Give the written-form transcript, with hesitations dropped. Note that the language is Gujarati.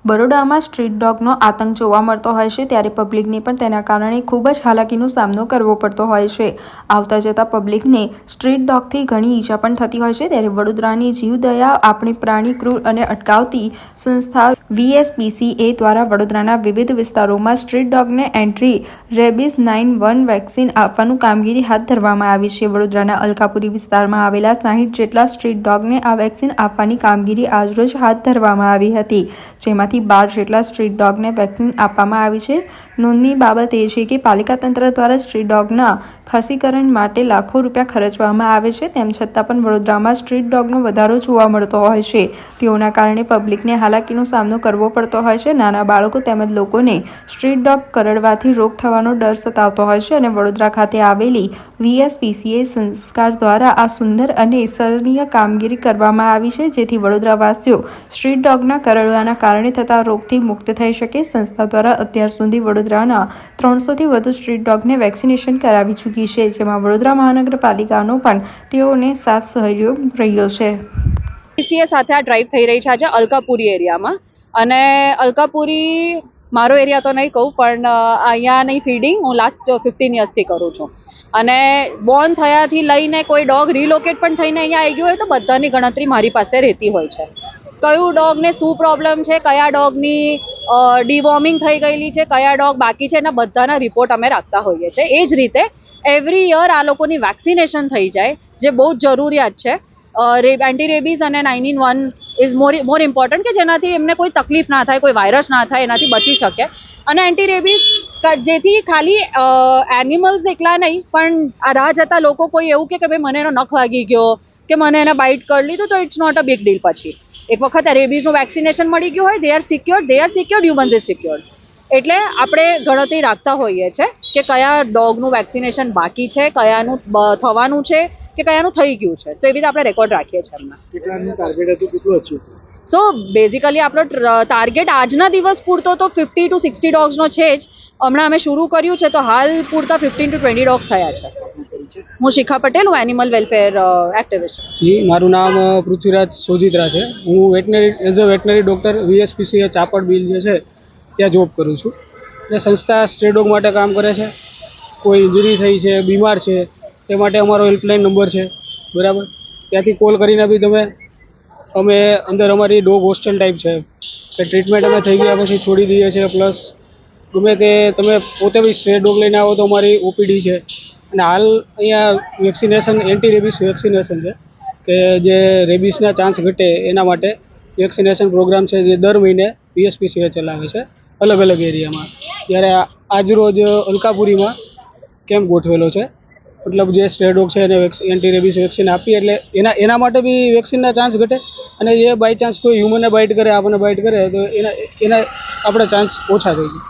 બરોડામાં સ્ટ્રીટ ડોગનો આતંક જોવા મળતો હોય છે, ત્યારે પબ્લિકને પણ તેના કારણે ખૂબ જ હાલાકીનો સામનો કરવો પડતો હોય છે. આવતા જતા પબ્લિકને સ્ટ્રીટ ડોગથી ઘણી ઈજા પણ થતી હોય છે. ત્યારે વડોદરાની જીવદયા આપણી પ્રાણી ક્રૂર અને અટકાવતી સંસ્થા VSPCA દ્વારા વડોદરાના વિવિધ વિસ્તારોમાં સ્ટ્રીટ ડોગને એન્ટી રેબીઝ 9-1 વેક્સિન આપવાનું કામગીરી હાથ ધરવામાં આવી છે. વડોદરાના અલકાપુરી વિસ્તારમાં આવેલા 60 જેટલા સ્ટ્રીટ ડોગને આ વેક્સિન આપવાની કામગીરી આજરોજ હાથ ધરવામાં આવી હતી, જેમાંથી 12 જેટલા સ્ટ્રીટ ડોગને વેક્સિન આપવામાં આવી છે. નોંધની બાબત એ છે કે પાલિકા તંત્ર દ્વારા સ્ટ્રીટ ડોગના ખસીકરણ માટે લાખો રૂપિયા ખર્ચવામાં આવે છે, તેમ છતાં પણ વડોદરામાં સ્ટ્રીટ ડોગનો વધારો જોવા મળતો હોય છે. તેઓના કારણે પબ્લિકને હાલાકીનો સામનો કરવો પડતો હોય છે. નાના બાળકો તેમજ લોકોને સ્ટ્રીટ ડોગ કરડવાથી રોગ થવાનો ડર સતાવતો હોય છે અને વડોદરા ખાતે આવેલી VSPCA સંસ્થા દ્વારા આ સુંદર અને સરાહનીય કામગીરી કરવામાં આવી છે, જેથી વડોદરાવાસીઓ સ્ટ્રીટ ડોગના કરડવાના કારણે થતા રોગથી મુક્ત થઈ શકે. સંસ્થા દ્વારા અત્યાર સુધી વડોદરાના 300થી વધુ સ્ટ્રીટ ડોગને વેક્સિનેશન કરાવી ચૂકી છે, જેમાં વડોદરા મહાનગરપાલિકાનો પણ તેઓને સાથ સહયોગ રહ્યો છે. સાથે આ ડ્રાઈવ થઈ રહી છે આજે અલકાપુરી એરિયામાં, અને અલકાપુરી મારો એરિયા તો નહીં કહું, પણ અહીંયાની ફીડિંગ હું લાસ્ટ 15 યર્સથી કરું છું. અને બોર્ન થયાથી લઈને કોઈ ડોગ રિલોકેટ પણ થઈને અહીંયા આવી ગયો હોય તો બધાની ગણતરી મારી પાસે રહેતી હોય છે. કયું ડોગને શું પ્રોબ્લેમ છે, કયા ડોગની ડીવોર્મિંગ થઈ ગયેલી છે, કયા ડોગ બાકી છે, એના બધાના રિપોર્ટ અમે રાખતા હોઈએ છીએ. એ જ રીતે એવરી યર આ લોકોની વેક્સિનેશન થઈ જાય, જે બહુ જ જરૂરિયાત છે. એન્ટી રેબીઝ અને 9-in-1 ઇઝ મોર ઇમ્પોર્ટન્ટ, કે જેનાથી એમને કોઈ તકલીફ ના થાય, કોઈ વાયરસ ના થાય, એનાથી બચી શકે. અને એન્ટી રેબીઝ જેથી ખાલી એનિમલ્સ એકલા નહીં, પણ આ રાહ જતા લોકો કોઈ એવું કે ભાઈ મને એનો નખ વાગી ગયો કે મને એને બાઇટ કરી લીધું, તો it's not a big deal. પછી એક વખત રેબીઝનું વેક્સિનેશન મળી ગયું હોય, they are secured, humans is secured. એટલે આપણે ગણતરી રાખતા હોઈએ છીએ કે કયા ડોગનું વેક્સિનેશન બાકી છે, કયાનું થવાનું છે કે કયાનું થઈ ગયું છે. સો એવી રીતે આપણે રેકોર્ડ રાખીએ છીએ એમના. કેટલાનું ટાર્ગેટ હતું, કેટલું અચીવ? સો બેઝિકલી આપણો ટાર્ગેટ આજના દિવસ પૂરતો તો 50 to 60 ડોગ્સનો છે જ. હમણાં અમે શરૂ કર્યું છે તો હાલ પૂરતા 15 to 20 ડોગ્સ થયા છે. હું શિખા પટેલ, હું એનિમલ વેલફેર એક્ટિવિસ્ટ. જી, મારું નામ પૃથ્વીરાજ સોજિત્રા છે. હું as a veterinary doctor VSPCA Chapad બિલ જે છે ત્યાં જોબ કરું છું. અને સંસ્થા સ્ટ્રે ડોગ માટે કામ કરે છે. કોઈ ઇન્જરી થઈ છે, બીમાર છે, તે માટે અમારો હેલ્પલાઇન નંબર છે, બરાબર. ત્યાંથી કોલ કરીને બી અમે અંદર અમારી ડોગ હોસ્ટેલ ટાઈપ છે કે ટ્રીટમેન્ટ અમે થઈ ગયા પછી છોડી દઈએ છીએ. પ્લસ ગમે તે તમે પોતે બી સ્ટ્રે ડોગ લઈને આવો તો અમારી OPD છે. અને હાલ અહીંયા વેક્સિનેશન એન્ટી રેબીઝ વેક્સિનેશન છે, કે જે રેબીઝના ચાન્સ ઘટે એના માટે વેક્સિનેશન પ્રોગ્રામ છે, જે દર મહિને VSPCA ચલાવે છે અલગ અલગ એરિયામાં. ત્યારે આજરોજ અલકાપુરીમાં કેમ્પ ગોઠવેલો છે. મતલબ જે સ્ટ્રે ડોગ છે એને એન્ટી રેબીઝ વેક્સિન આપી એટલે એના માટે બી વેક્સિનના ચાન્સ ઘટે, અને એ બાય ચાન્સ કોઈ હ્યુમનને બાઇટ કરે, આપણને બાઇટ કરે તો એના આપણે ચાન્સ ઓછા થઈ જાય.